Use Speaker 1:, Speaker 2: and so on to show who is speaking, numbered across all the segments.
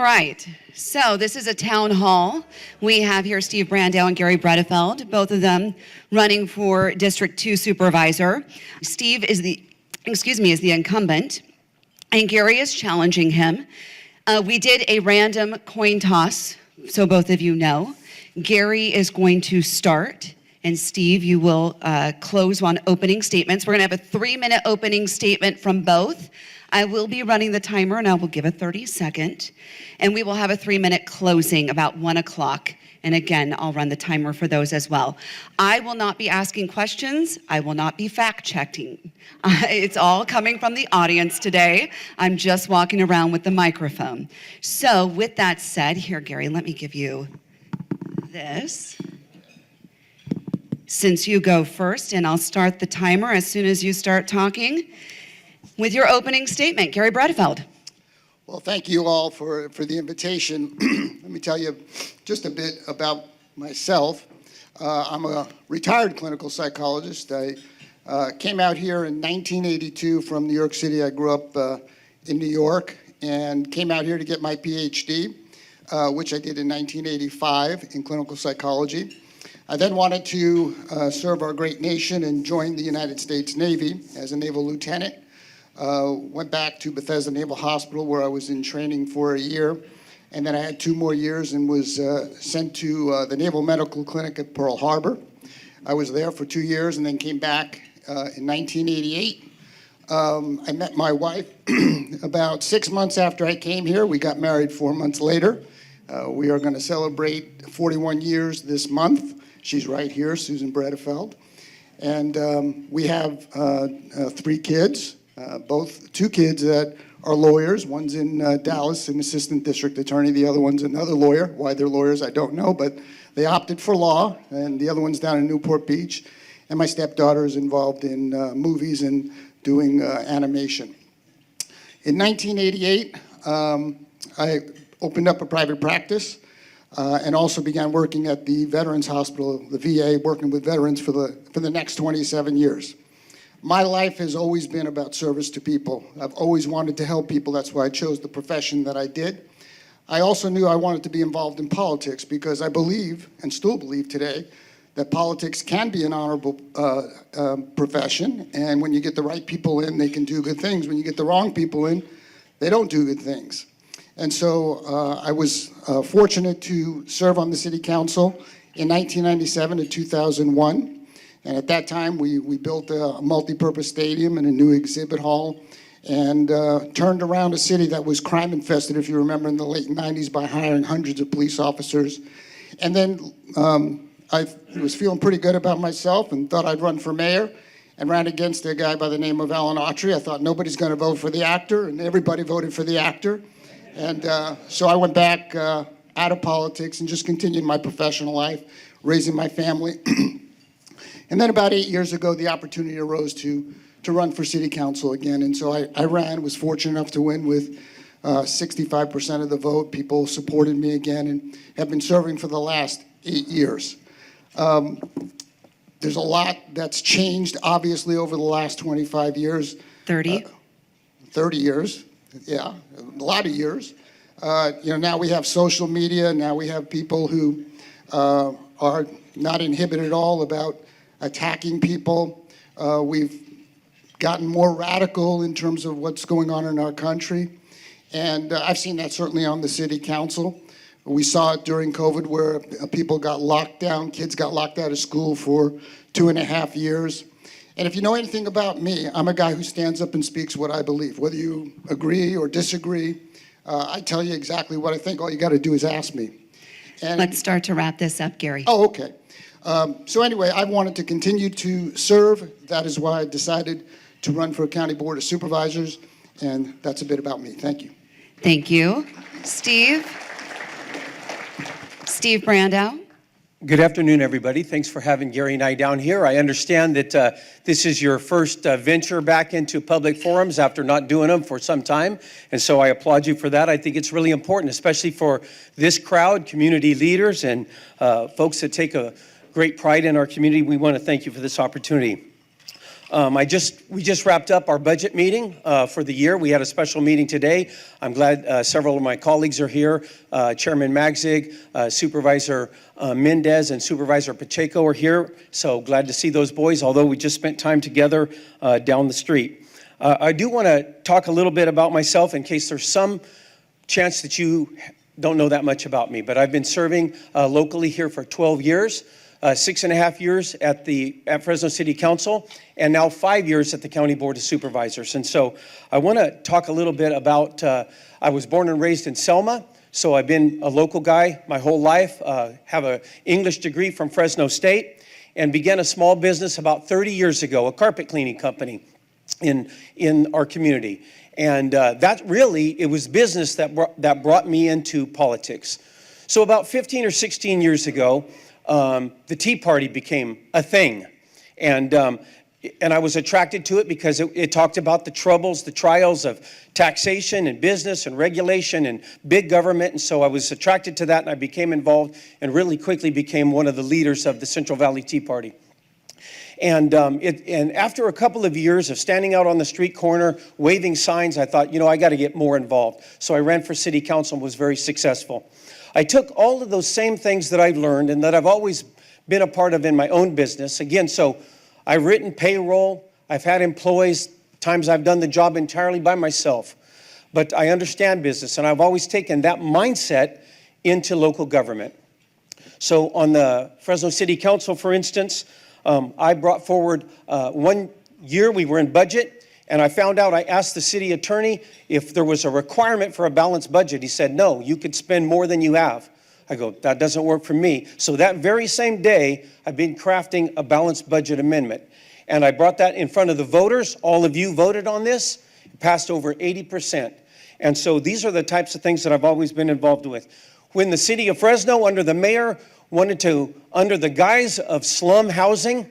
Speaker 1: right, so this is a town hall. We have here Steve Brandau and Gary Bredefeld, both of them running for District 2 Supervisor. Steve is the incumbent, and Gary is challenging him. We did a random coin toss, so both of you know. Gary is going to start, and Steve, you will close on opening statements. We're gonna have a 3-minute opening statement from both. I will be running the timer, and I will give a 30-second. And we will have a 3-minute closing about 1 o'clock. And again, I'll run the timer for those as well. I will not be asking questions. I will not be fact-checking. It's all coming from the audience today. I'm just walking around with the microphone. So with that said, here, Gary, let me give you this. Since you go first, and I'll start the timer as soon as you start talking. With your opening statement, Gary Bredefeld.
Speaker 2: Well, thank you all for the invitation. Let me tell you just a bit about myself. I'm a retired clinical psychologist. I came out here in 1982 from New York City. I grew up in New York and came out here to get my PhD, which I did in 1985 in clinical psychology. I then wanted to serve our great nation and joined the United States Navy as a naval lieutenant. Went back to Bethesda Naval Hospital where I was in training for a year, and then I had 2 more years and was sent to the Naval Medical Clinic at Pearl Harbor. I was there for 2 years and then came back in 1988. I met my wife about 6 months after I came here. We got married 4 months later. We are going to celebrate 41 years this month. She's right here, Susan Bredefeld. And we have 3 kids. Both 2 kids that are lawyers. One's in Dallas, an assistant district attorney. The other one's another lawyer. Why they're lawyers, I don't know, but they opted for law. And the other one's down in Newport Beach. And my stepdaughter is involved in movies and doing animation. In 1988, I opened up a private practice and also began working at the Veterans Hospital, the VA, working with veterans for the next 27 years. My life has always been about service to people. I've always wanted to help people. That's why I chose the profession that I did. I also knew I wanted to be involved in politics because I believe, and still believe today, that politics can be an honorable profession. And when you get the right people in, they can do good things. When you get the wrong people in, they don't do good things. And so I was fortunate to serve on the city council in 1997 to 2001. And at that time, we built a multi-purpose stadium and a new exhibit hall and turned around a city that was crime infested, if you remember, in the late 90s by hiring hundreds of police officers. And then I was feeling pretty good about myself and thought I'd run for mayor and ran against a guy by the name of Alan Autry. I thought nobody's going to vote for the actor, and everybody voted for the actor. And so I went back out of politics and just continued my professional life, raising my family. And then about 8 years ago, the opportunity arose to run for city council again. And so I ran, was fortunate enough to win with 65% of the vote. People supported me again and have been serving for the last 8 years. There's a lot that's changed, obviously, over the last 25 years.
Speaker 1: 30?
Speaker 2: 30 years, yeah, a lot of years. Now we have social media. Now we have people who are not inhibited at all about attacking people. We've gotten more radical in terms of what's going on in our country. And I've seen that certainly on the city council. We saw it during COVID where people got locked down, kids got locked out of school for 2.5 years. And if you know anything about me, I'm a guy who stands up and speaks what I believe. Whether you agree or disagree, I tell you exactly what I think. All you got to do is ask me. And
Speaker 1: let's start to wrap this up, Gary.
Speaker 2: Oh, okay. So anyway, I wanted to continue to serve. That is why I decided to run for a county board of supervisors, and that's a bit about me. Thank you.
Speaker 1: Thank you. Steve Brandau.
Speaker 3: Good afternoon, everybody. Thanks for having Gary and I down here. I understand that this is your first venture back into public forums after not doing them for some time, and so I applaud you for that. I think it's really important, especially for this crowd, community leaders, and folks that take a great pride in our community. We want to thank you for this opportunity. We just wrapped up our budget meeting for the year. We had a special meeting today. I'm glad several of my colleagues are here. Chairman Magzig, Supervisor Mendez, and Supervisor Pacheco are here. So glad to see those boys, although we just spent time together down the street. I do want to talk a little bit about myself in case there's some chance that you don't know that much about me, but I've been serving locally here for 12 years, 6.5 years at Fresno City Council, and now 5 years at the County Board of Supervisors. And so I want to talk a little bit about, I was born and raised in Selma, so I've been a local guy my whole life, have an English degree from Fresno State, and began a small business about 30 years ago, a carpet cleaning company in our community. And it was business that brought me into politics. So about 15 or 16 years ago, the Tea Party became a thing. And I was attracted to it because it talked about the troubles, the trials of taxation and business and regulation and big government. And so I was attracted to that, and I became involved and really quickly became one of the leaders of the Central Valley Tea Party. And after a couple of years of standing out on the street corner, waving signs, I thought, I got to get more involved. So I ran for city council and was very successful. I took all of those same things that I've learned and that I've always been a part of in my own business. Again, so I've written payroll, I've had employees, times I've done the job entirely by myself. But I understand business, and I've always taken that mindset into local government. So on the Fresno City Council, for instance, I brought forward 1 year we were in budget, and I asked the city attorney if there was a requirement for a balanced budget. He said, no, you could spend more than you have. I go, that doesn't work for me. So that very same day, I've been crafting a balanced budget amendment. And I brought that in front of the voters. All of you voted on this. It passed over 80%. And so these are the types of things that I've always been involved with. When the city of Fresno, under the mayor, wanted to, under the guise of slum housing,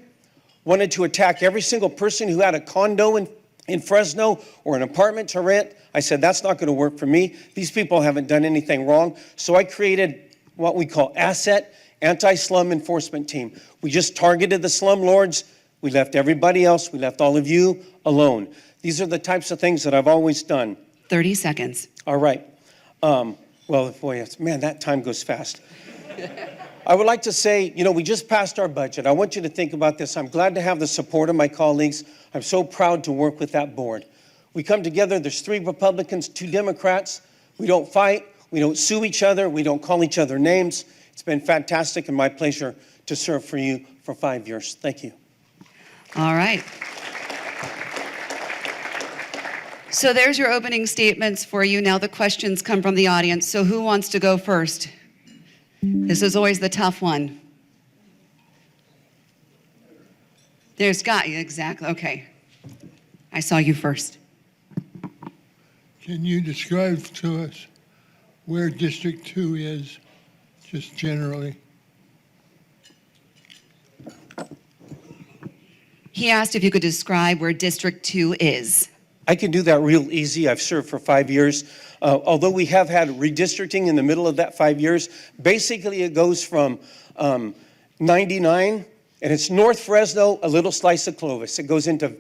Speaker 3: wanted to attack every single person who had a condo in Fresno or an apartment to rent, I said, that's not going to work for me. These people haven't done anything wrong. So I created what we call Asset Anti-Slum Enforcement Team. We just targeted the slum lords. We left everybody else. We left all of you alone. These are the types of things that I've always done.
Speaker 1: 30 seconds.
Speaker 3: All right. Well, boy, man, that time goes fast. I would like to say, we just passed our budget. I want you to think about this. I'm glad to have the support of my colleagues. I'm so proud to work with that board. We come together, there's 3 Republicans, 2 Democrats. We don't fight, we don't sue each other, we don't call each other names. It's been fantastic and my pleasure to serve for you for 5 years. Thank you.
Speaker 1: All right. So there's your opening statements for you. Now the questions come from the audience. So who wants to go first? This is always the tough one. There's Scott, exactly, okay. I saw you first.
Speaker 4: Can you describe to us where District 2 is, just generally?
Speaker 1: He asked if you could describe where District 2 is.
Speaker 3: I can do that real easy. I've served for 5 years. Although we have had redistricting in the middle of that 5 years, basically it goes from 99, and it's North Fresno, a little slice of Clovis. It goes into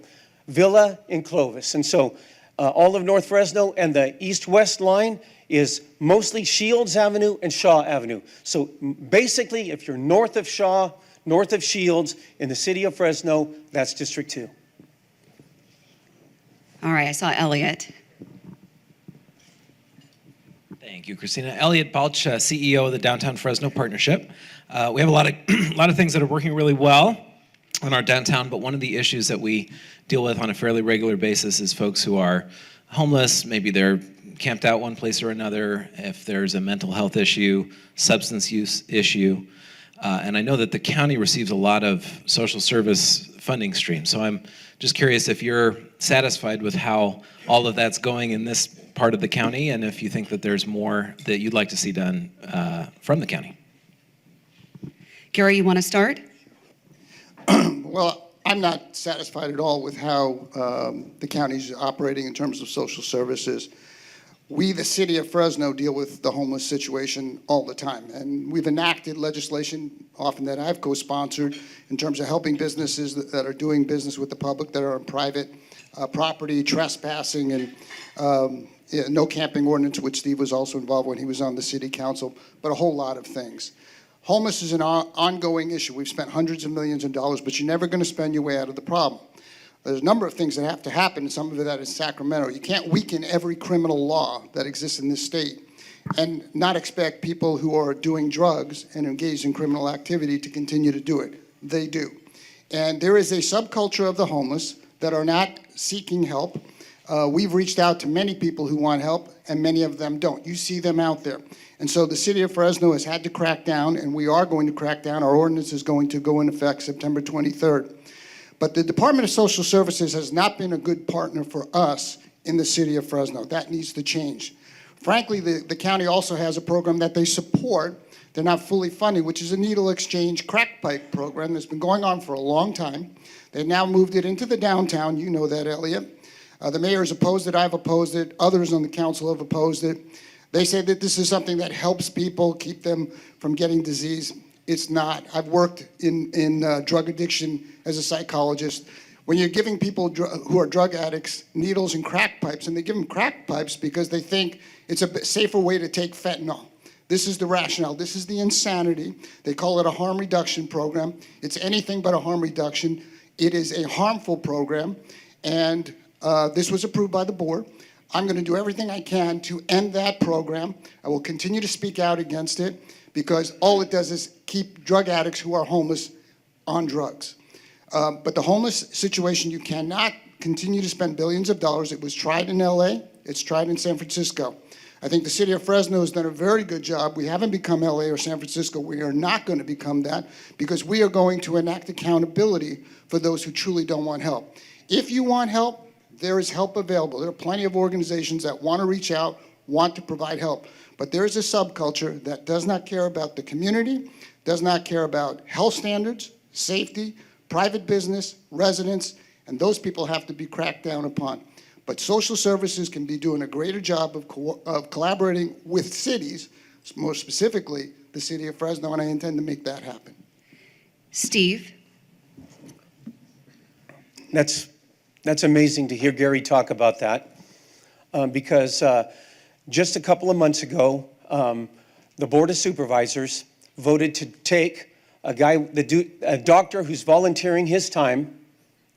Speaker 3: Villa and Clovis. And so all of North Fresno and the east-west line is mostly Shields Avenue and Shaw Avenue. So basically, if you're north of Shaw, north of Shields, in the city of Fresno, that's District 2.
Speaker 1: All right, I saw Elliot.
Speaker 5: Thank you, Christina. Elliot Balch, CEO of the Downtown Fresno Partnership. We have a lot of things that are working really well in our downtown, but one of the issues that we deal with on a fairly regular basis is folks who are homeless. Maybe they're camped out one place or another. If there's a mental health issue, substance use issue. And I know that the county receives a lot of social service funding streams. So I'm just curious if you're satisfied with how all of that's going in this part of the county, and if you think that there's more that you'd like to see done from the county.
Speaker 1: Gary, you want to start?
Speaker 2: Well, I'm not satisfied at all with how the county's operating in terms of social services. we, the city of Fresno, deal with the homeless situation all the time. And we've enacted legislation, often that I've co-sponsored, in terms of helping businesses that are doing business with the public, that are on private property, trespassing, and no camping ordinance, which Steve was also involved when he was on the city council, but a whole lot of things. Homeless is an ongoing issue. We've spent hundreds of millions of dollars, but you're never going to spend your way out of the problem. There's a number of things that have to happen, and some of that is Sacramento. You can't weaken every criminal law that exists in this state and not expect people who are doing drugs and engaged in criminal activity to continue to do it. They do. And there is a subculture of the homeless that are not seeking help. We've reached out to many people who want help, and many of them don't. You see them out there. And so the city of Fresno has had to crack down, and we are going to crack down. Our ordinance is going to go in effect September 23rd. But the Department of Social Services has not been a good partner for us in the city of Fresno. That needs to change. Frankly, the county also has a program that they support. They're not fully funding, which is a needle exchange crack pipe program that's been going on for a long time. They've now moved it into the downtown. You know that, Elliot. The mayor has opposed it. I've opposed it. Others on the council have opposed it. They say that this is something that helps people, keep them from getting disease. It's not. I've worked in drug addiction as a psychologist. When you're giving people who are drug addicts needles and crack pipes, and they give them crack pipes because they think it's a safer way to take fentanyl. This is the rationale. This is the insanity. They call it a harm reduction program. It's anything but a harm reduction. It is a harmful program, and this was approved by the board. I'm going to do everything I can to end that program. I will continue to speak out against it because all it does is keep drug addicts who are homeless on drugs. But the homeless situation, you cannot continue to spend billions of dollars. It was tried in LA. It's tried in San Francisco. I think the city of Fresno has done a very good job. We haven't become LA or San Francisco. We are not going to become that because we are going to enact accountability for those who truly don't want help. If you want help, there is help available. There are plenty of organizations that want to reach out, want to provide help. But there is a subculture that does not care about the community, does not care about health standards, safety, private business, residents, and those people have to be cracked down upon. But social services can be doing a greater job of collaborating with cities, more specifically the city of Fresno, and I intend to make that happen.
Speaker 1: Steve?
Speaker 3: That's amazing to hear Gary talk about that because just a couple of months ago, the Board of Supervisors voted to take a doctor who's volunteering his time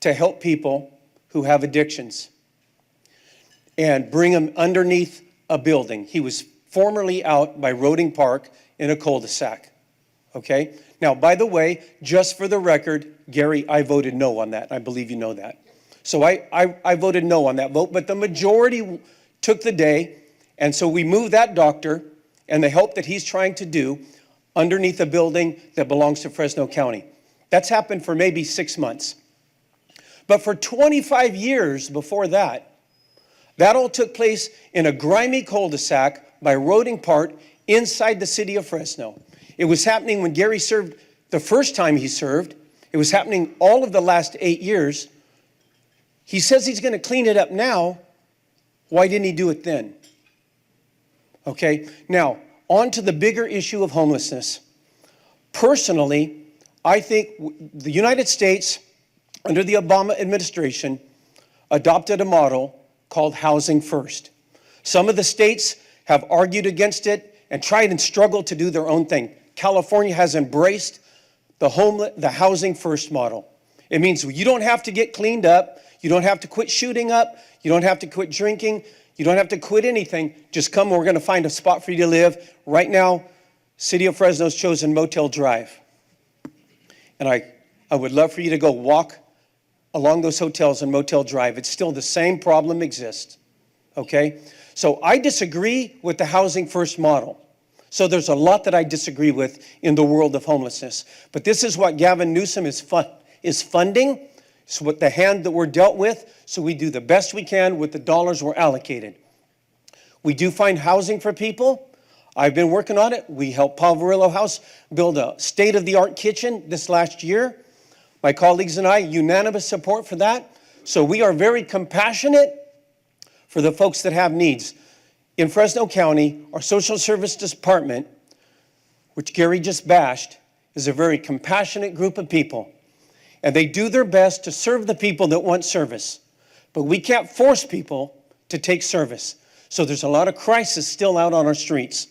Speaker 3: to help people who have addictions and bring him underneath a building. He was formerly out by Roding Park in a cul-de-sac, okay? Now, by the way, just for the record, Gary, I voted no on that. I believe you know that. So I voted no on that vote, but the majority took the day, and so we moved that doctor and the help that he's trying to do underneath a building that belongs to Fresno County. That's happened for maybe 6 months. But for 25 years before that, that all took place in a grimy cul-de-sac by Roding Park inside the city of Fresno. It was happening when Gary served the first time he served. It was happening all of the last 8 years. He says he's going to clean it up now. Why didn't he do it then? Okay, now, on to the bigger issue of homelessness. Personally, I think the United States, under the Obama administration, adopted a model called Housing First. Some of the states have argued against it and tried and struggled to do their own thing. California has embraced the Housing First model. It means you don't have to get cleaned up. You don't have to quit shooting up. You don't have to quit drinking. You don't have to quit anything. Just come, we're going to find a spot for you to live. Right now, City of Fresno's chosen Motel Drive. And I would love for you to go walk along those hotels in Motel Drive. It's still the same problem exists, okay? So I disagree with the Housing First model. So there's a lot that I disagree with in the world of homelessness. But this is what Gavin Newsom is funding. It's what the hand that we're dealt with, so we do the best we can with the dollars we're allocated. We do find housing for people. I've been working on it. We helped Palvarillo House build a state-of-the-art kitchen this last year. My colleagues and I, unanimous support for that. So we are very compassionate for the folks that have needs. in Fresno County, our social service department, which Gary just bashed, is a very compassionate group of people. And they do their best to serve the people that want service. But we can't force people to take service. So there's a lot of crisis still out on our streets.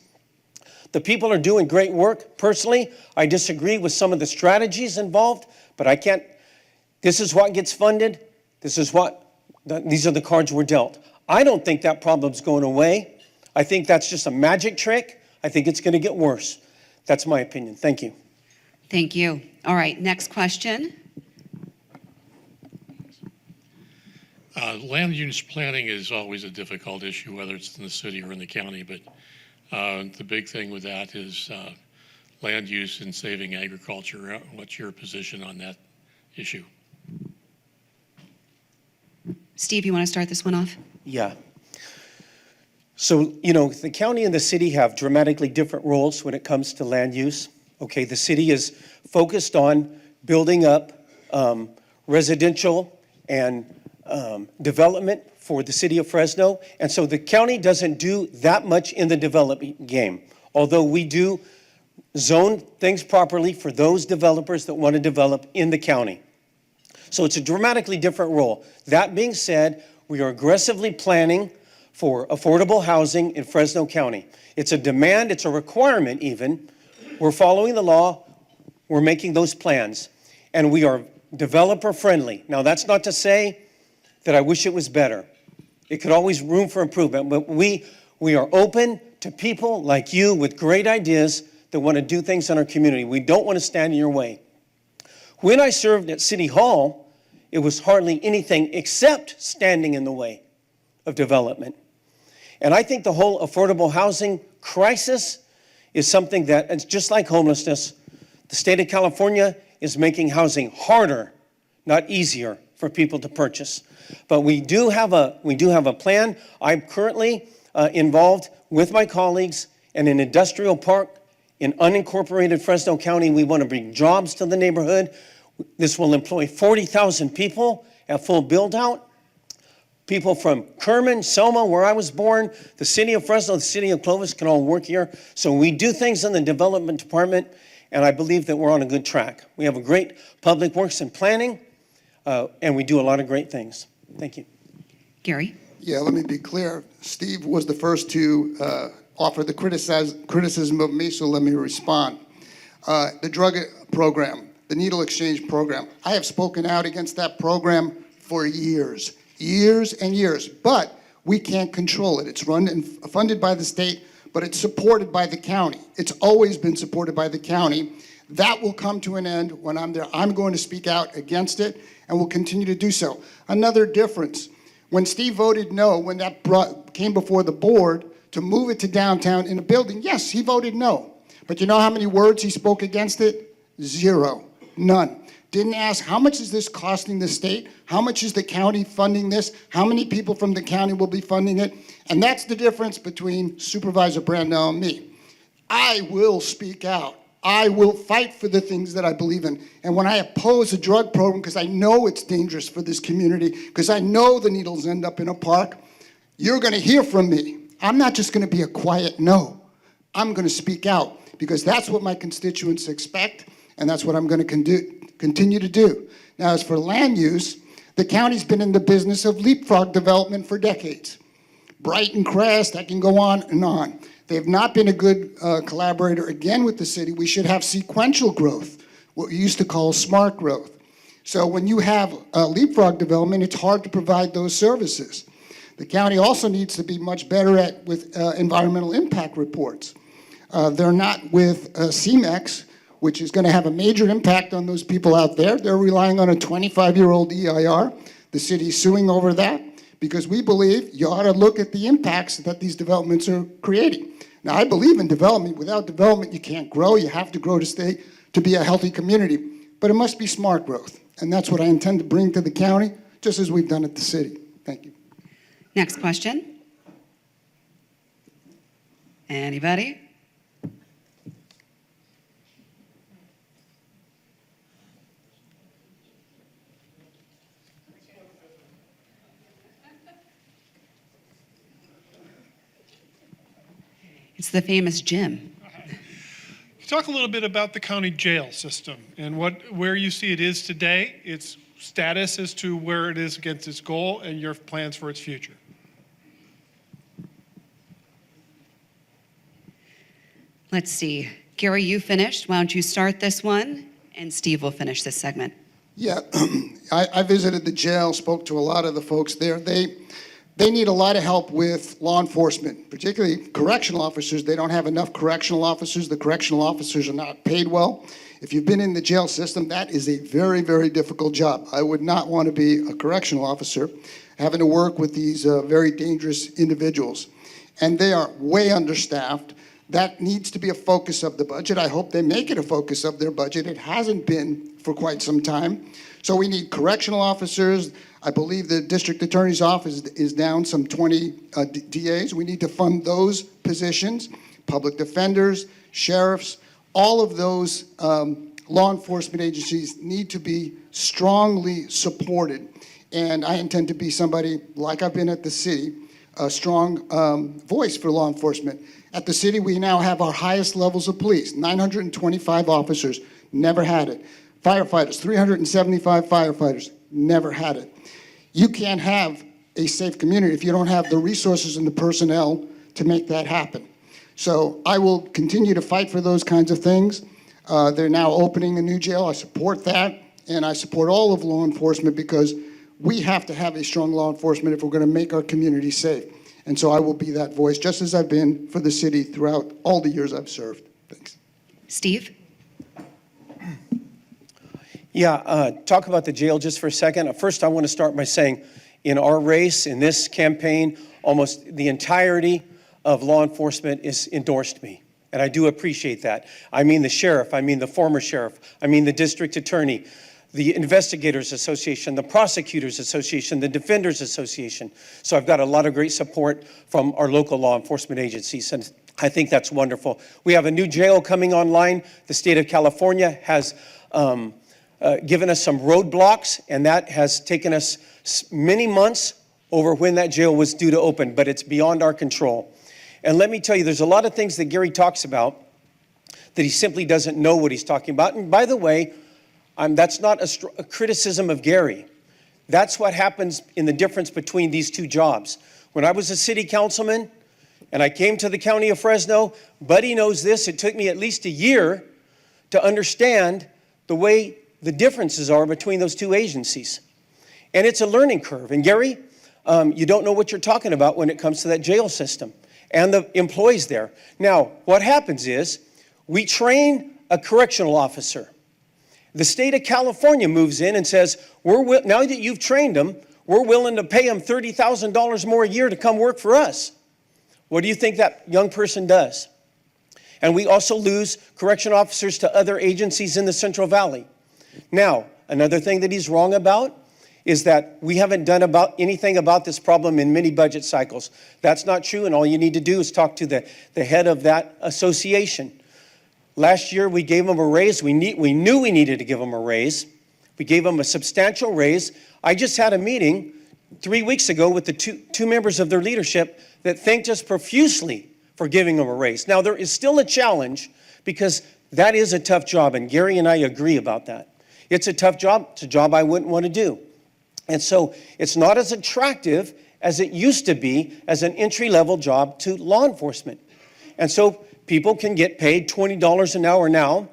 Speaker 3: The people are doing great work. Personally, I disagree with some of the strategies involved, but I can't. This is what gets funded. These are the cards we're dealt. I don't think that problem's going away. I think that's just a magic trick. I think it's going to get worse. That's my opinion. Thank you.
Speaker 1: Thank you. All right, next question.
Speaker 6: Land use planning is always a difficult issue, whether it's in the city or in the county, but the big thing with that is land use and saving agriculture. What's your position on that issue?
Speaker 1: Steve, you want to start this one off?
Speaker 3: Yeah. So, the county and the city have dramatically different roles when it comes to land use. Okay, the city is focused on building up residential and development for the city of Fresno. And so the county doesn't do that much in the development game, although we do zone things properly for those developers that want to develop in the county. So it's a dramatically different role. That being said, we are aggressively planning for affordable housing in Fresno County. It's a demand, it's a requirement even. We're following the law, we're making those plans, and we are developer friendly. Now that's not to say that I wish it was better. It could always room for improvement, but we are open to people like you with great ideas that want to do things in our community. We don't want to stand in your way. When I served at City Hall, it was hardly anything except standing in the way of development. And I think the whole affordable housing crisis is something that, it's just like homelessness, the state of California is making housing harder, not easier for people to purchase. But we do have a plan. I'm currently involved with my colleagues in an industrial park in unincorporated Fresno County. We want to bring jobs to the neighborhood. This will employ 40,000 people at full build-out. People from Kerman, Selma, where I was born, the city of Fresno, the city of Clovis can all work here. So we do things in the development department, and I believe that we're on a good track. We have a great public works and planning, and we do a lot of great things. Thank you.
Speaker 1: Gary?
Speaker 2: Yeah, let me be clear. Steve was the first to offer the criticism of me, so let me respond. The drug program, the needle exchange program, I have spoken out against that program for years and years, but we can't control it. It's run and funded by the state, but it's supported by the county. It's always been supported by the county. That will come to an end when I'm there. I'm going to speak out against it, and will continue to do so. Another difference, when Steve voted no, when that came before the board to move it to downtown in a building, yes, he voted no. But you know how many words he spoke against it? Zero, none. Didn't ask, how much is this costing the state? How much is the county funding this? How many people from the county will be funding it? And that's the difference between Supervisor Brandau and me. I will speak out. I will fight for the things that I believe in. And when I oppose a drug program, because I know it's dangerous for this community, because I know the needles end up in a park, you're going to hear from me. I'm not just going to be a quiet no. I'm going to speak out, because that's what my constituents expect, and that's what I'm going to continue to do. Now, as for land use, the county's been in the business of leapfrog development for decades. Brighton, Crest, I can go on and on. They've not been a good collaborator, again, with the city. We should have sequential growth, what we used to call smart growth. So when you have leapfrog development, it's hard to provide those services. The county also needs to be much better at with environmental impact reports. They're not with CMEX, which is going to have a major impact on those people out there. They're relying on a 25-year-old EIR. The city's suing over that, because we believe you ought to look at the impacts that these developments are creating. Now, I believe in development. Without development, you can't grow. You have to grow to be a healthy community. But it must be smart growth. And that's what I intend to bring to the county, just as we've done at the city. Thank you.
Speaker 1: Next question. Anybody? It's the famous gym.
Speaker 7: Talk a little bit about the county jail system and where you see it is today, its status as to where it is against its goal, and your plans for its future.
Speaker 1: Let's see. Gary, you finished. Why don't you start this one? And Steve will finish this segment.
Speaker 2: Yeah, I visited the jail, spoke to a lot of the folks there. They need a lot of help with law enforcement, particularly correctional officers. They don't have enough correctional officers. The correctional officers are not paid well. If you've been in the jail system, that is a very, very difficult job. I would not want to be a correctional officer having to work with these very dangerous individuals. And they are way understaffed. That needs to be a focus of the budget. I hope they make it a focus of their budget. It hasn't been for quite some time. So we need correctional officers. I believe the district attorney's office is down some 20 DAs. We need to fund those positions, public defenders, sheriffs, all of those law enforcement agencies need to be strongly supported. And I intend to be somebody, like I've been at the city, a strong voice for law enforcement. At the city, we now have our highest levels of police, 925 officers, never had it. Firefighters, 375 firefighters, never had it. You can't have a safe community if you don't have the resources and the personnel to make that happen. So I will continue to fight for those kinds of things. They're now opening a new jail. I support that, and I support all of law enforcement because we have to have a strong law enforcement if we're going to make our community safe. And so I will be that voice, just as I've been for the city throughout all the years I've served. Thanks.
Speaker 1: Steve?
Speaker 3: Yeah, talk about the jail just for a second. First, I want to start by saying, in our race, in this campaign, almost the entirety of law enforcement has endorsed me. And I do appreciate that. I mean the sheriff, I mean the former sheriff, I mean the district attorney, the Investigators Association, the Prosecutors Association, the Defenders Association. So I've got a lot of great support from our local law enforcement agencies, and I think that's wonderful. We have a new jail coming online. The state of California has given us some roadblocks, and that has taken us many months over when that jail was due to open, but it's beyond our control. And let me tell you, there's a lot of things that Gary talks about that he simply doesn't know what he's talking about. And by the way, that's not a criticism of Gary. That's what happens in the difference between these two jobs. When I was a city councilman and I came to the county of Fresno, Buddy knows this, it took me at least a year to understand the way the differences are between those two agencies. And it's a learning curve. And Gary, you don't know what you're talking about when it comes to that jail system and the employees there. Now, what happens is we train a correctional officer. The state of California moves in and says, now that you've trained them, we're willing to pay them $30,000 more a year to come work for us. What do you think that young person does? And we also lose correction officers to other agencies in the Central Valley. Now, another thing that he's wrong about is that we haven't done anything about this problem in many budget cycles. That's not true, and all you need to do is talk to the head of that association. Last year, we gave them a raise. We knew we needed to give them a raise. We gave them a substantial raise. I just had a meeting 3 weeks ago with the two members of their leadership that thanked us profusely for giving them a raise. Now, there is still a challenge because that is a tough job, and Gary and I agree about that. It's a tough job. It's a job I wouldn't want to do. And so it's not as attractive as it used to be as an entry-level job to law enforcement. And so people can get paid $20 an hour now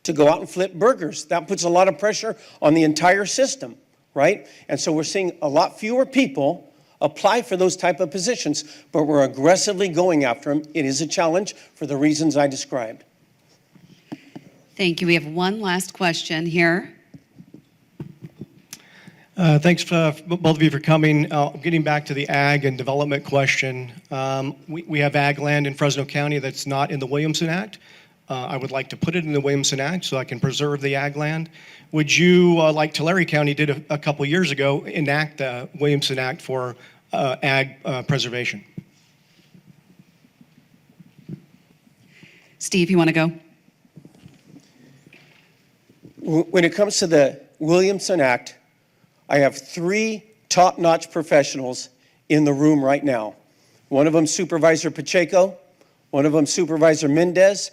Speaker 3: to go out and flip burgers. That puts a lot of pressure on the entire system, right? And so we're seeing a lot fewer people apply for those type of positions, but we're aggressively going after them. It is a challenge for the reasons I described.
Speaker 1: Thank you. We have one last question here.
Speaker 8: Thanks both of you for coming. Getting back to the ag and development question, we have ag land in Fresno County that's not in the Williamson Act. I would like to put it in the Williamson Act so I can preserve the ag land. Would you, like Tulare County did a couple years ago, enact the Williamson Act for ag preservation?
Speaker 1: Steve, you want to go?
Speaker 3: When it comes to the Williamson Act, I have 3 top-notch professionals in the room right now. One of them, Supervisor Pacheco. One of them Supervisor Mendez,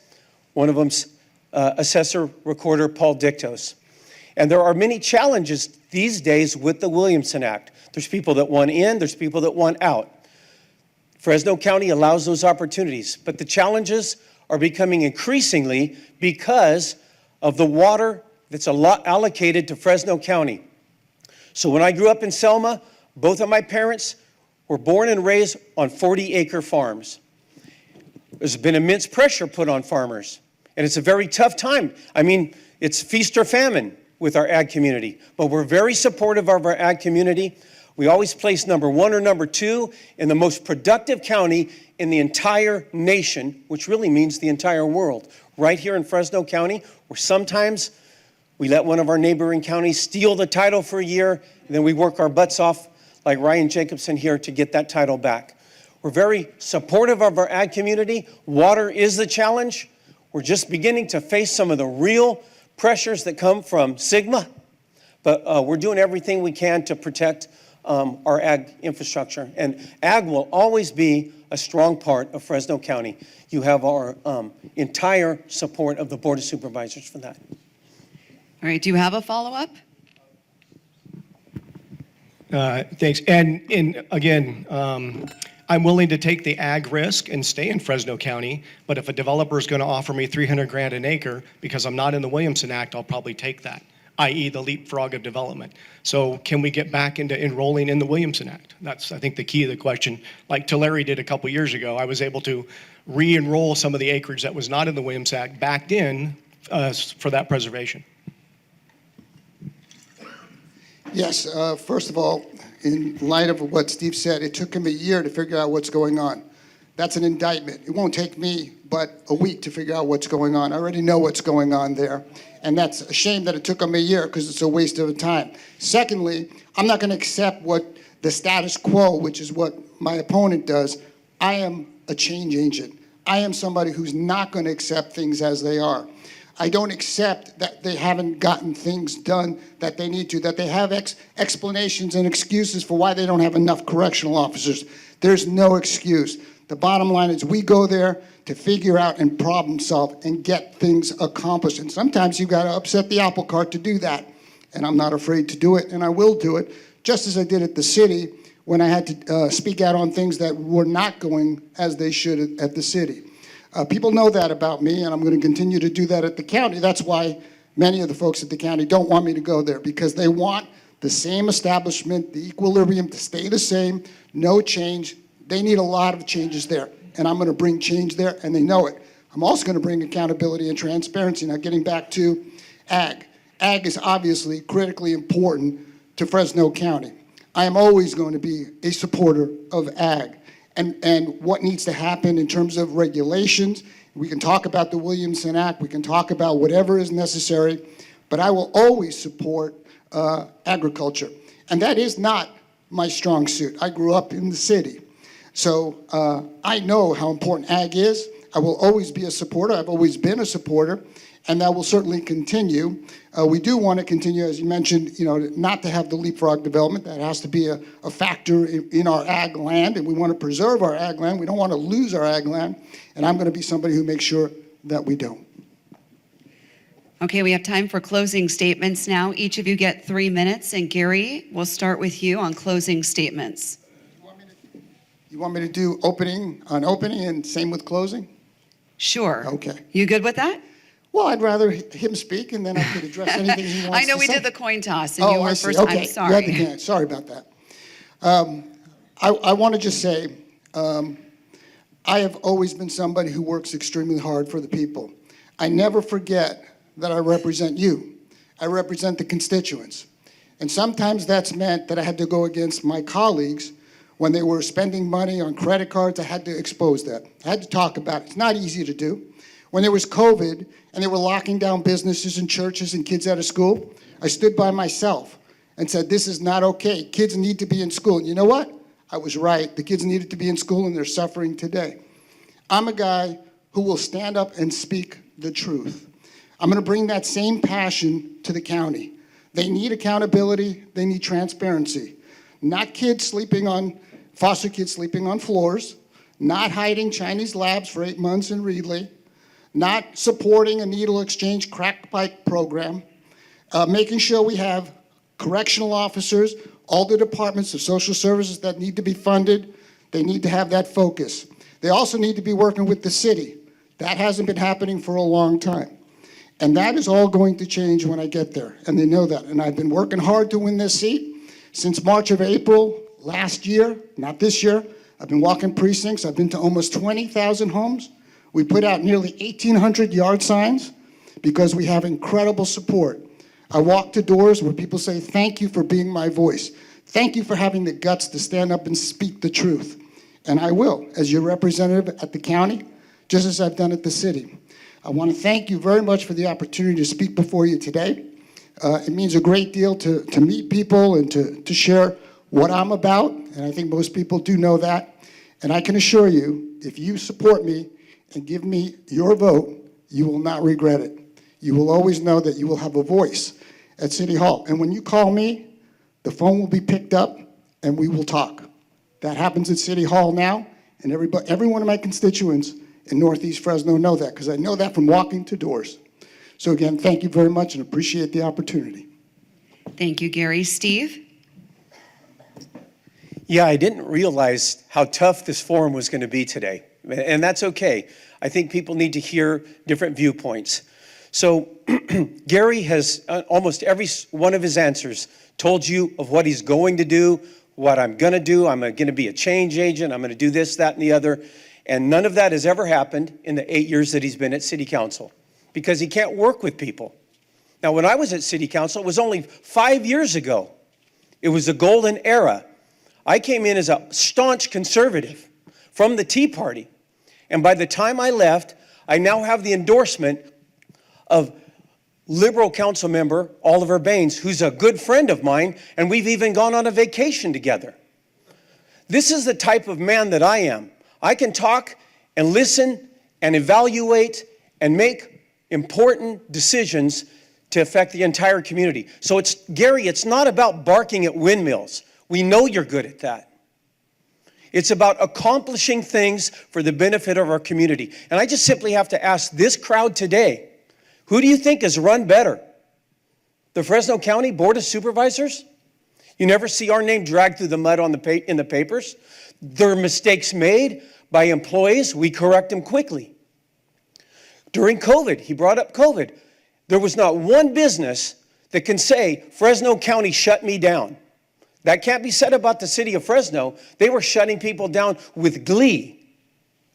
Speaker 3: one of them's Assessor Recorder Paul Dictos. And there are many challenges these days with the Williamson Act. There's people that want in, there's people that want out. Fresno County allows those opportunities, but the challenges are becoming increasingly because of the water that's allocated to Fresno County. So when I grew up in Selma, both of my parents were born and raised on 40-acre farms. There's been immense pressure put on farmers, and it's a very tough time. I mean, it's feast or famine with our ag community, but we're very supportive of our ag community. We always place number 1 or number 2 in the most productive county in the entire nation, which really means the entire world. Right here in Fresno County, where sometimes we let one of our neighboring counties steal the title for a year, and then we work our butts off like Ryan Jacobson here to get that title back. We're very supportive of our ag community. Water is the challenge. We're just beginning to face some of the real pressures that come from SGMA, but we're doing everything we can to protect our ag infrastructure. And ag will always be a strong part of Fresno County. You have our entire support of the Board of Supervisors for that.
Speaker 1: All right, do you have a follow-up?
Speaker 8: Thanks. And again, I'm willing to take the ag risk and stay in Fresno County, but if a developer is going to offer me $300,000 an acre because I'm not in the Williamson Act, I'll probably take that, i.e. the leapfrog of development. So can we get back into enrolling in the Williamson Act? That's, I think, the key of the question. Like Tulare did a couple years ago, I was able to re-enroll some of the acreage that was not in the Williamson Act back in for that preservation.
Speaker 2: Yes, first of all, in light of what Steve said, it took him a year to figure out what's going on. That's an indictment. It won't take me but a week to figure out what's going on. I already know what's going on there. And that's a shame that it took him a year because it's a waste of time. Secondly, I'm not going to accept what the status quo, which is what my opponent does. I am a change agent. I am somebody who's not going to accept things as they are. I don't accept that they haven't gotten things done that they need to, that they have explanations and excuses for why they don't have enough correctional officers. There's no excuse. The bottom line is we go there to figure out and problem solve and get things accomplished. And sometimes you've got to upset the apple cart to do that. And I'm not afraid to do it, and I will do it, just as I did at the city when I had to speak out on things that were not going as they should at the city. People know that about me, and I'm going to continue to do that at the county. That's why many of the folks at the county don't want me to go there, because they want the same establishment, the equilibrium to stay the same, no change. They need a lot of changes there, and I'm going to bring change there, and they know it. I'm also going to bring accountability and transparency. Now, getting back to ag. Ag is obviously critically important to Fresno County. I am always going to be a supporter of ag. And what needs to happen in terms of regulations. We can talk about the Williamson Act, we can talk about whatever is necessary, but I will always support agriculture. And that is not my strong suit. I grew up in the city. So I know how important ag is. I will always be a supporter. I've always been a supporter, and that will certainly continue. We do want to continue, as you mentioned, not to have the leapfrog development. That has to be a factor in our ag land, and we want to preserve our ag land. We don't want to lose our ag land, and I'm going to be somebody who makes sure that we don't.
Speaker 1: Okay, we have time for closing statements now. Each of you get 3 minutes, and Gary, we'll start with you on closing statements.
Speaker 2: You want me to do opening and same with closing?
Speaker 1: Sure.
Speaker 2: Okay.
Speaker 1: You good with that?
Speaker 2: Well, I'd rather him speak, and then I could address anything he wants to say.
Speaker 1: I know we did the coin toss, and you were
Speaker 2: I see.
Speaker 1: first.
Speaker 2: Okay.
Speaker 1: I'm sorry.
Speaker 2: You had the can. Sorry about that. I want to just say, I have always been somebody who works extremely hard for the people. I never forget that I represent you. I represent the constituents. And sometimes that's meant that I had to go against my colleagues when they were spending money on credit cards. I had to expose that. I had to talk about it. It's not easy to do. When there was COVID and they were locking down businesses and churches and kids out of school, I stood by myself and said, this is not okay. Kids need to be in school. And you know what? I was right. The kids needed to be in school, and they're suffering today. I'm a guy who will stand up and speak the truth. I'm going to bring that same passion to the county. They need accountability. They need transparency. Not foster kids sleeping on floors, not hiding Chinese labs for 8 months in Reedley, not supporting a needle exchange crack pipe program, making sure we have correctional officers, all the departments of social services that need to be funded, they need to have that focus. They also need to be working with the city. That hasn't been happening for a long time. And that is all going to change when I get there, and they know that. And I've been working hard to win this seat since March of April last year, not this year. I've been walking precincts. I've been to almost 20,000 homes. We put out nearly 1,800 yard signs because we have incredible support. I walk to doors where people say, thank you for being my voice. Thank you for having the guts to stand up and speak the truth. And I will, as your representative at the county, just as I've done at the city. I want to thank you very much for the opportunity to speak before you today. It means a great deal to meet people and to share what I'm about, and I think most people do know that. And I can assure you, if you support me and give me your vote, you will not regret it. You will always know that you will have a voice at City Hall. And when you call me, the phone will be picked up and we will talk. That happens at City Hall now, and every one of my constituents in Northeast Fresno know that, because I know that from walking to doors. So again, thank you very much and appreciate the opportunity.
Speaker 1: Thank you, Gary. Steve?
Speaker 3: Yeah, I didn't realize how tough this forum was going to be today, and that's okay. I think people need to hear different viewpoints. So Gary has almost every one of his answers told you of what he's going to do, what I'm going to do. I'm going to be a change agent. I'm going to do this, that, and the other. And none of that has ever happened in the 8 years that he's been at City Council, because he can't work with people. Now, when I was at City Council, it was only 5 years ago. It was the golden era. I came in as a staunch conservative from the Tea Party. And by the time I left, I now have the endorsement of Liberal Council member Oliver Baines, who's a good friend of mine, and we've even gone on a vacation together. This is the type of man that I am. I can talk and listen and evaluate and make important decisions to affect the entire community. So Gary, it's not about barking at windmills. We know you're good at that. It's about accomplishing things for the benefit of our community. And I just simply have to ask this crowd today, who do you think has run better? The Fresno County Board of Supervisors? You never see our name dragged through the mud in the papers. There are mistakes made by employees. We correct them quickly. During COVID, he brought up COVID. There was not one business that can say, Fresno County shut me down. That can't be said about the city of Fresno. They were shutting people down with glee,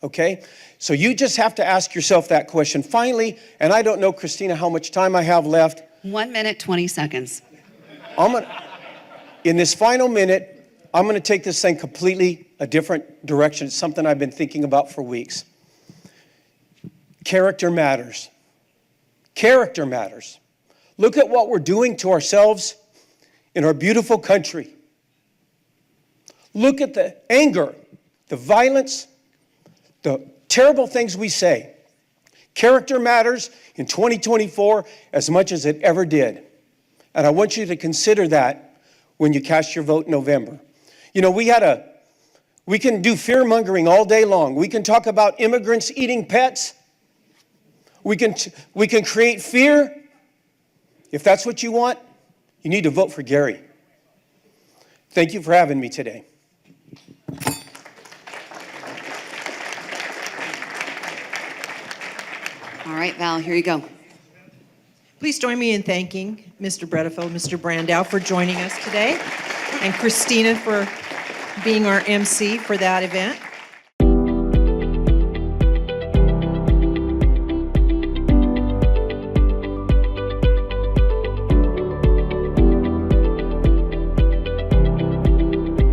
Speaker 3: okay? So you just have to ask yourself that question. Finally, and I don't know, Christina, how much time I have left.
Speaker 1: 1 minute, 20 seconds.
Speaker 3: In this final minute, I'm going to take this thing completely a different direction. It's something I've been thinking about for weeks. Character matters. Character matters. Look at what we're doing to ourselves in our beautiful country. Look at the anger, the violence, the terrible things we say. Character matters in 2024 as much as it ever did. And I want you to consider that when you cast your vote in November. You know, we can do fear-mongering all day long. We can talk about immigrants eating pets. We can create fear. If that's what you want, you need to vote for Gary. Thank you for having me today.
Speaker 1: All right, Val, here you go.
Speaker 9: Please join me in thanking Mr. Bredefeld, Mr. Brandau for joining us today, and Christina for being our MC for that event.